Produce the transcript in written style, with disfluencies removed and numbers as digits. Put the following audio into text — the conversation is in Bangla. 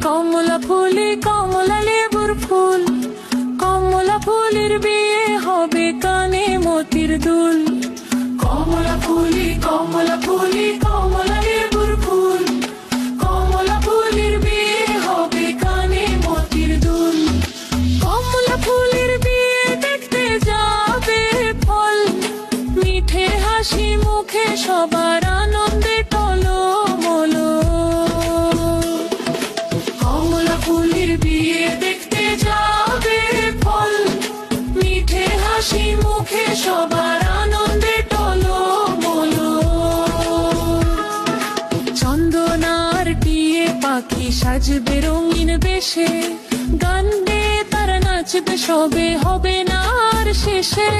কমলা ফুলে কমলা লেবুর ফুল, কমলা ফুলের বিয়ে হবে কানে মতির দুল। কমলা ফুলে কমলা ফুলে কমলা লেবুর ফুল, কমলা ফুলের বিয়ে হবে কানে মতির দুল। কমলা ফুলের বিয়ে দেখতে যাবে ফল, মিঠে হাসি মুখে সবার আনন্দে টলমলো। কমলা ফুলের বিয়ে দেখতে যাবে ফল, মিঠে হাসি মুখে সবার আনন্দে টলমলো। চন্দনার টিয়ে পাখি সাজবে রঙিন বেশে, গান গেয়ে তারা নাচবে সবে হবে না আর শেষে।